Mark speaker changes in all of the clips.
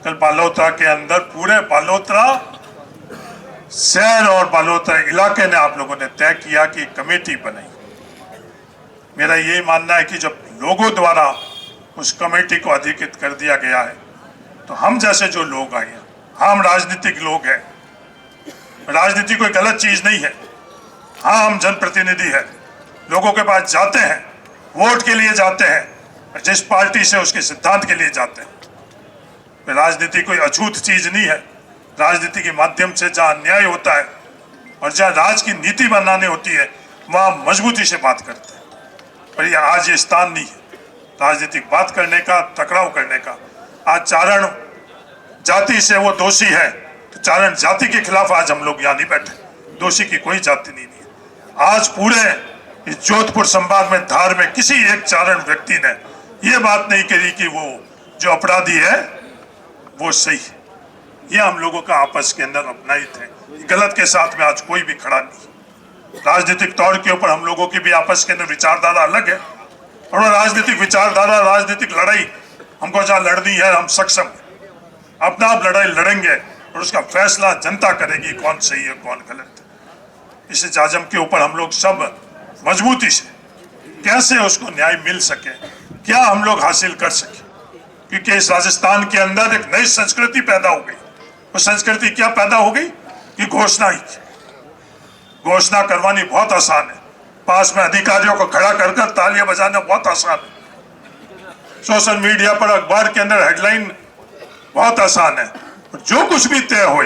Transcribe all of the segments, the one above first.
Speaker 1: कल बालोतरा के अंदर पूरे बालोतरा शहर और बालोतरा इलाके ने आप लोगों ने तय किया कि कमेटी बनाई। मेरा यही मानना है कि जब लोगों द्वारा उस कमेटी को अधिकृत कर दिया गया है तो हम जैसे जो लोग आए हैं, हम राजनीतिक लोग हैं, राजनीति कोई गलत चीज नहीं है। हाँ, हम जनप्रतिनिधि हैं, लोगों के पास जाते हैं, वोट के लिए जाते हैं, जिस पार्टी से उसके सिद्धांत के लिए जाते हैं। राजनीति कोई अछूत चीज नहीं है। राजनीति के माध्यम से जहाँ अन्याय होता है और जहाँ राज की नीति बनाने होती है वहाँ मजबूती से बात करते हैं। पर ये आज ये स्थान नहीं है राजनीतिक बात करने का, टकराव करने का। आज चारण जाति से वो दोषी है तो चारण जाति के खिलाफ आज हम लोग यहाँ नहीं बैठे। दोषी की कोई जाति नहीं है। आज पूरे इस जोधपुर संभाग में, धार में किसी एक चारण व्यक्ति ने ये बात नहीं करी कि वो जो अपराधी है वो सही है। ये हम लोगों का आपस के अंदर अपना ही थे। गलत के साथ में आज कोई भी खड़ा नहीं। राजनीतिक तौर के ऊपर हम लोगों की भी आपस के अंदर विचारधारा अलग है और राजनीतिक विचारधारा, राजनीतिक लड़ाई हमको जहाँ लड़नी है हम सक्षम अपना आप लड़ाई लड़ेंगे और उसका फैसला जनता करेगी कौन सही है कौन गलत है। इस जाजम के ऊपर हम लोग सब मजबूती से कैसे उसको न्याय मिल सके, क्या हम लोग हासिल कर सके, क्योंकि इस राजस्थान के अंदर एक नई संस्कृति पैदा हो गई। वो संस्कृति क्या पैदा हो गई कि घोषणा ही घोषणा करवानी बहुत आसान है। पास में अधिकारियों को खड़ा कर कर तालियां बजाना बहुत आसान है। सोशल मीडिया पर, अखबार के अंदर हेडलाइन बहुत आसान है। जो कुछ भी तय हो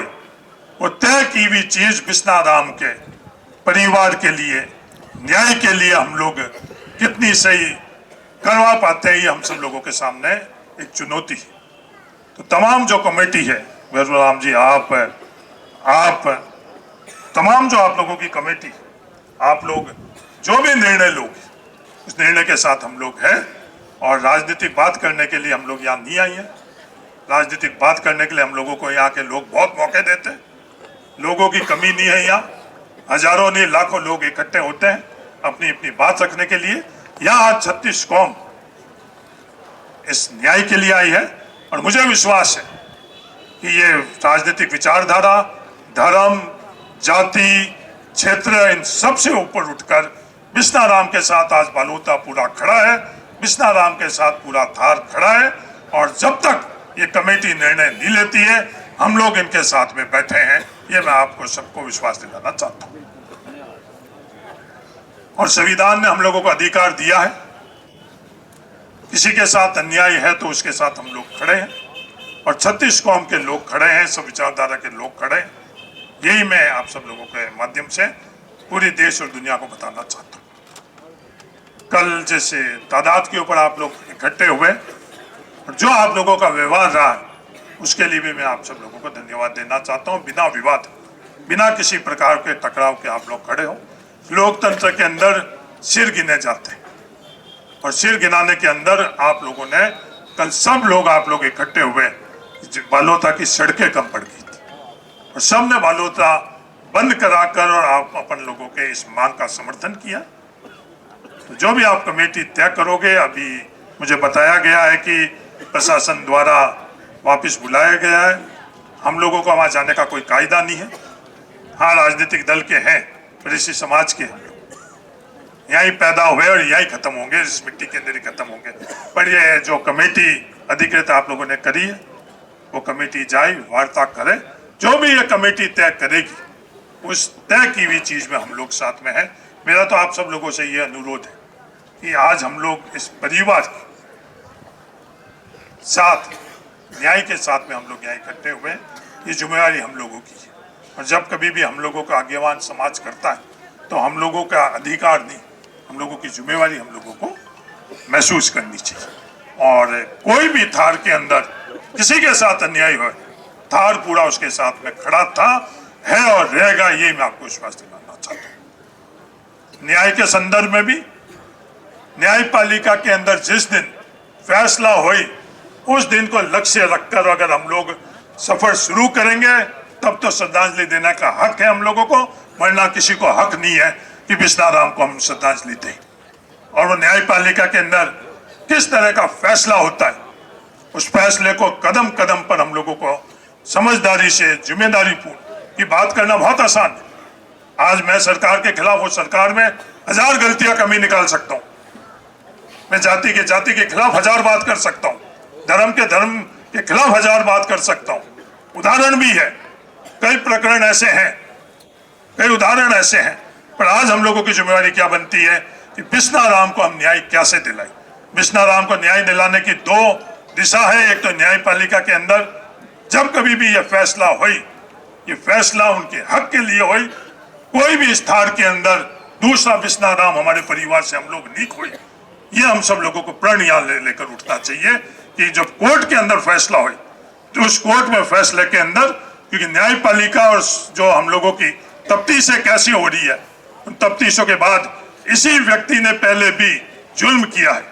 Speaker 1: वो तय की हुई चीज बिस्ना राम के परिवार के लिए, न्याय के लिए हम लोग कितनी सही करवा पाते हैं, ये हम सब लोगों के सामने एक चुनौती है। तो तमाम जो कमेटी है, राम जी, आप तमाम जो आप लोगों की कमेटी, आप लोग जो भी निर्णय लोग उस निर्णय के साथ हम लोग हैं। और राजनीतिक बात करने के लिए हम लोग यहाँ नहीं आए हैं। राजनीतिक बात करने के लिए हम लोगों को यहाँ के लोग बहुत मौके देते हैं। लोगों की कमी नहीं है। यहाँ हजारों नहीं लाखों लोग इकट्ठे होते हैं अपनी अपनी बात रखने के लिए। यहाँ आज 36 कौम इस न्याय के लिए आई है और मुझे विश्वास है कि ये राजनीतिक विचारधारा, धर्म, जाति, क्षेत्र, इन सब से ऊपर उठकर बिस्ना राम के साथ आज बालोतरा पूरा खड़ा है, बिस्ना राम के साथ पूरा धार खड़ा है। और जब तक ये कमेटी निर्णय नहीं लेती है हम लोग इनके साथ में बैठे हैं। ये मैं आपको सबको विश्वास दिलाना चाहता हूँ। और संविधान ने हम लोगों को अधिकार दिया है, किसी के साथ अन्याय है तो उसके साथ हम लोग खड़े हैं। और 36 कौम के लोग खड़े हैं, सब विचारधारा के लोग खड़े हैं। यही मैं आप सब लोगों के माध्यम से पूरे देश और दुनिया को बताना चाहता हूँ। कल जैसे तादाद के ऊपर आप लोग इकट्ठे हुए और जो आप लोगों का व्यवहार रहा है उसके लिए भी मैं आप सब लोगों को धन्यवाद देना चाहता हूँ। बिना विवाद, बिना किसी प्रकार के टकराव के आप लोग खड़े हो। लोकतंत्र के अंदर सिर गिने जाते हैं और सिर गिनाने के अंदर आप लोगों ने, कल सब लोग आप लोग इकट्ठे हुए, बालोतरा की सड़कें कम पड़ गई थी और सबने बालोतरा बंद कराकर और आप अपन लोगों के इस मांग का समर्थन किया। तो जो भी आप कमेटी तय करोगे, अभी मुझे बताया गया है कि प्रशासन द्वारा वापस बुलाया गया है। हम लोगों को वहाँ जाने का कोई कायदा नहीं है। हाँ, राजनीतिक दल के हैं पर इसी समाज के हम लोग यहीं पैदा हुए और यहीं खत्म होंगे, इस मिट्टी के अंदर ही खत्म होंगे। पर ये जो कमेटी अधिकृत आप लोगों ने करी है वो कमेटी जाए, वार्ता करे, जो भी ये कमेटी तय करेगी उस तय की हुई चीज में हम लोग साथ में हैं। मेरा तो आप सब लोगों से ये अनुरोध है कि आज हम लोग इस परिवार के साथ, न्याय के साथ में हम लोग यहाँ इकट्ठे हुए हैं। ये जिम्मेवारी हम लोगों की है और जब कभी भी हम लोगों का आगेवान समाज करता है तो हम लोगों का अधिकार नहीं, हम लोगों की जिम्मेवारी हम लोगों को महसूस करनी चाहिए। और कोई भी थार के अंदर किसी के साथ अन्याय हो, थार पूरा उसके साथ में खड़ा था, है और रहेगा। ये मैं आपको विश्वास दिलाना चाहता हूँ। न्याय के संदर्भ में भी न्यायपालिका के अंदर जिस दिन फैसला हुई उस दिन को लक्ष्य रखकर अगर हम लोग सफर शुरू करेंगे तब तो श्रद्धांजलि देने का हक है हम लोगों को, वरना किसी को हक नहीं है कि बिस्ना राम को हम श्रद्धांजलि दें। और वो न्यायपालिका के अंदर किस तरह का फैसला होता है उस फैसले को कदम कदम पर हम लोगों समझदारी से, जिम्मेदारी पूर्ण की बात करना बहुत आसान है। आज मैं सरकार के खिलाफ हूं, सरकार में 1000 गलतियां कमी निकाल सकता हूं, मैं जाति के खिलाफ 1000 बात कर सकता हूं, धर्म के खिलाफ 1000 बात कर सकता हूं। उदाहरण भी है, कई प्रकरण ऐसे हैं, कई उदाहरण ऐसे हैं। पर आज हम लोगों की जिम्मेवारी क्या बनती है कि बिस्ना राम को हम न्याय कैसे दिलाएं। बिस्ना राम को न्याय दिलाने की 2 दिशा है। एक तो न्यायपालिका के अंदर जब कभी भी ये फैसला हुई, ये फैसला उनके हक के लिए हुई, कोई भी स्थान के अंदर दूसरा बिस्ना राम हमारे परिवार से हम लोग नहीं खोए। ये हम सब लोगों को प्रण याद लेकर उठना चाहिए कि जब कोर्ट के अंदर फैसला हुई तो उस कोर्ट में फैसले के अंदर, क्योंकि न्यायपालिका और जो हम लोगों की तफ्तीशें कैसी हो रही है, उन तफ्तीशों के बाद इसी व्यक्ति ने पहले भी जुल्म किया है,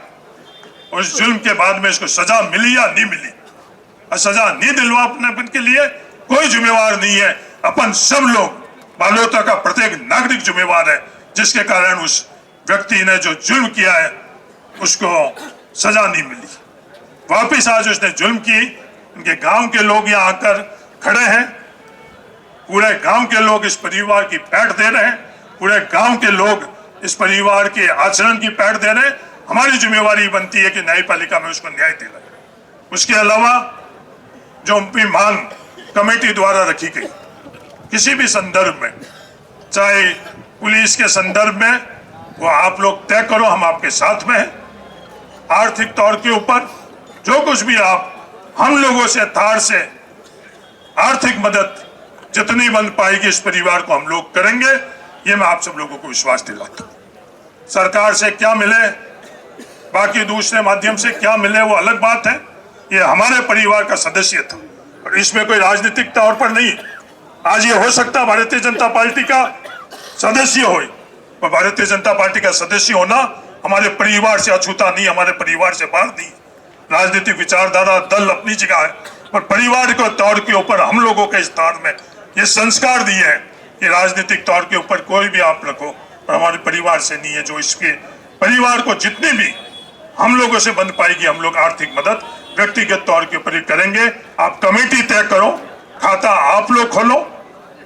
Speaker 1: उस जुल्म के बाद में इसको सजा मिली या नहीं मिली, और सजा नहीं दिलवाने के लिए कोई जिम्मेवार नहीं है। अपन सब लोग, बालोतरा का प्रत्येक नागरिक जिम्मेवार है, जिसके कारण उस व्यक्ति ने जो जुल्म किया है उसको सजा नहीं मिली। वापिस आज उसने जुल्म की, उनके गांव के लोग यहाँ आकर खड़े हैं, पूरे गांव के लोग इस परिवार की पैठ दे रहे हैं, पूरे गांव के लोग इस परिवार के आचरण की पैठ दे रहे हैं। हमारी जिम्मेवारी बनती है कि न्यायपालिका में उसको न्याय दिलाए। उसके अलावा जो भी मांग कमेटी द्वारा रखी गई किसी भी संदर्भ में, चाहे पुलिस के संदर्भ में, वो आप लोग तय करो, हम आपके साथ में हैं। आर्थिक तौर के ऊपर जो कुछ भी आप हम लोगों से तार से आर्थिक मदद जितनी बन पाएगी इस परिवार को हम लोग करेंगे, ये मैं आप सब लोगों को विश्वास दिलाता हूं। सरकार से क्या मिले, बाकी दूसरे माध्यम से क्या मिले, वो अलग बात है। ये हमारे परिवार का सदस्य था और इसमें कोई राजनीतिक तौर पर नहीं। आज ये हो सकता भारतीय जनता पार्टी का सदस्य हो, पर भारतीय जनता पार्टी का सदस्य होना हमारे परिवार से अछूता नहीं, हमारे परिवार से बाहर नहीं। राजनीतिक विचारधारा दल अपनी जगह है, पर परिवार के तौर के ऊपर हम लोगों के स्थान में ये संस्कार दिए हैं कि राजनीतिक तौर के ऊपर कोई भी आप रखो, पर हमारे परिवार से नहीं है। जो इसके परिवार को जितनी भी हम लोगों से बन पाएगी, हम लोग आर्थिक मदद व्यक्तिगत तौर के ऊपर करेंगे। आप कमेटी तय करो, खाता आप लोग खोलो,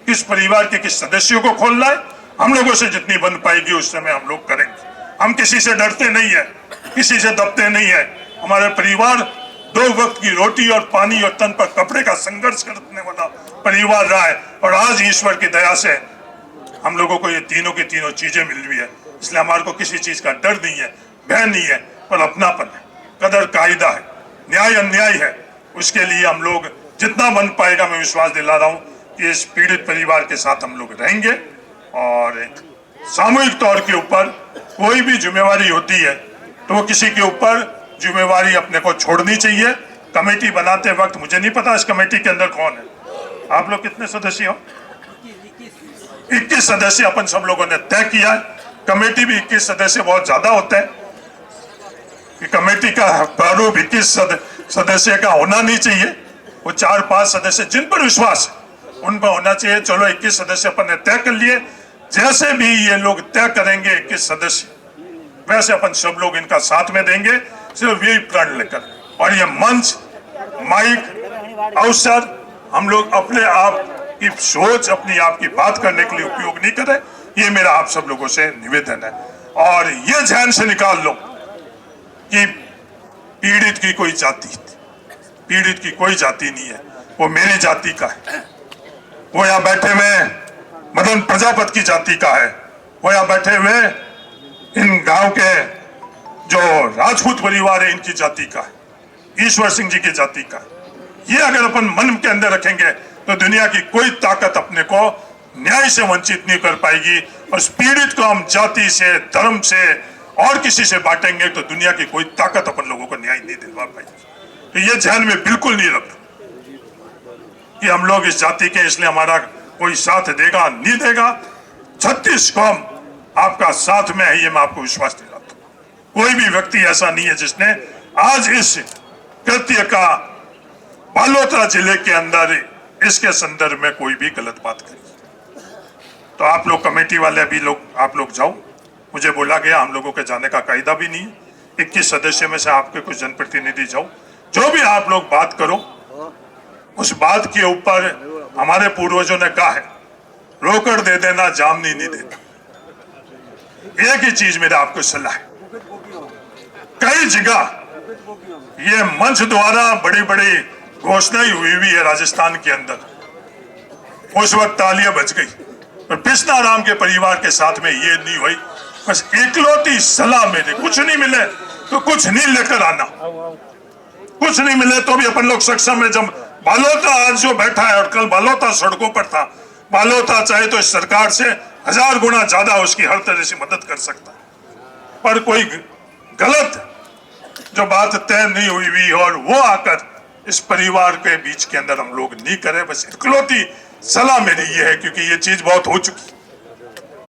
Speaker 1: किस परिवार के किस सदस्यों को खोलना है, हम लोगों से जितनी बन पाएगी उस समय हम लोग करेंगे। हम किसी से डरते नहीं है, किसी से दबते नहीं है। हमारे परिवार 2 वक्त की रोटी और पानी और तन पर कपड़े का संघर्ष करने वाला परिवार रहा है, और आज ईश्वर की दया से हम लोगों को ये तीनों की तीनों चीजें मिल रही है। इसलिए हमारे को किसी चीज का डर नहीं है, भय नहीं है, पर अपनापन है, कदर कायदा है, न्याय अन्याय है। उसके लिए हम लोग जितना बन पाएगा, मैं विश्वास दिला रहा हूँ कि इस पीड़ित परिवार के साथ हम लोग रहेंगे। और सामूहिक तौर के ऊपर कोई भी जिम्मेवारी होती है तो वो किसी के ऊपर जिम्मेवारी अपने को छोड़नी चाहिए। कमेटी बनाते वक्त मुझे नहीं पता इस कमेटी के अंदर कौन है, आप लोग कितने सदस्य हो? 21 सदस्य अपन सब लोगों ने तय किया है। कमेटी भी 21 सदस्य बहुत ज्यादा होते हैं कि कमेटी का प्रारूप 21 सदस्य का होना नहीं चाहिए। वो 4-5 सदस्य जिन पर विश्वास है उन पर होना चाहिए। चलो 21 सदस्य अपन ने तय कर लिए, जैसे भी ये लोग तय करेंगे 21 सदस्य, वैसे अपन सब लोग इनका साथ में देंगे, सिर्फ यही प्रण लेकर। और ये मंच, माइक, अवसर हम लोग अपने आप की सोच, अपनी आप की बात करने के लिए उपयोग नहीं करें, ये मेरा आप सब लोगों से निवेदन है। और ये ध्यान से निकाल लो कि पीड़ित की कोई जाति नहीं है, वो मेरी जाति का है। वो यहाँ बैठे हुए मदन प्रजापति की जाति का है, वो यहाँ बैठे हुए इन गांव के जो राजपूत परिवार है इनकी जाति का है, ईश्वर सिंह जी की जाति का है। ये अगर अपन मन के अंदर रखेंगे तो दुनिया की कोई ताकत अपने को न्याय से वंचित नहीं कर पाएगी। और इस पीड़ित को हम जाति से, धर्म से और किसी से बांटेंगे तो दुनिया की कोई ताकत अपन लोगों को न्याय नहीं दिलवा पाएगी। तो ये ध्यान में बिल्कुल नहीं रखना कि हम लोग इस जाति के इसलिए हमारा कोई साथ देगा नहीं देगा। 36 कौम आपका साथ में है, ये मैं आपको विश्वास दिलाता हूं। कोई भी व्यक्ति ऐसा नहीं है जिसने आज इस कृत्य का बालोतरा जिले के अंदर इसके संदर्भ में कोई भी गलत बात करी। तो आप लोग कमेटी वाले अभी लोग आप लोग जाओ, मुझे बोला गया, हम लोगों के जाने का कायदा भी नहीं। 21 सदस्य में से आपके कुछ जनप्रतिनिधि जाओ, जो भी आप लोग बात करो, उस बात के ऊपर हमारे पूर्वजों ने कहा है, रोकड़ दे देना जामनी नहीं देता। एक ही चीज मेरा आपको सलाह है, कई जगह ये मंच द्वारा बड़ी बड़ी घोषणाएं हुई है राजस्थान के अंदर, उस वक्त तालियां बज गई, पर कृष्णा राम के परिवार के साथ में ये नहीं हुई। बस इकलौती सलाह मेरे, कुछ नहीं मिले तो कुछ नहीं लेकर आना, कुछ नहीं मिले तो भी अपन लोग सक्षम है। जब बालोता आज जो बैठा है और कल बालोता सड़कों पर था, बालोता चाहे तो इस सरकार से 1000 गुना ज्यादा उसकी हर तरह से मदद कर सकता, पर कोई गलत जो बात तय नहीं हुई हुई और वो आकर इस परिवार के बीच के अंदर हम लोग नहीं करें। बस इकलौती सलाह मेरी ये है, क्योंकि ये चीज बहुत हो चुकी।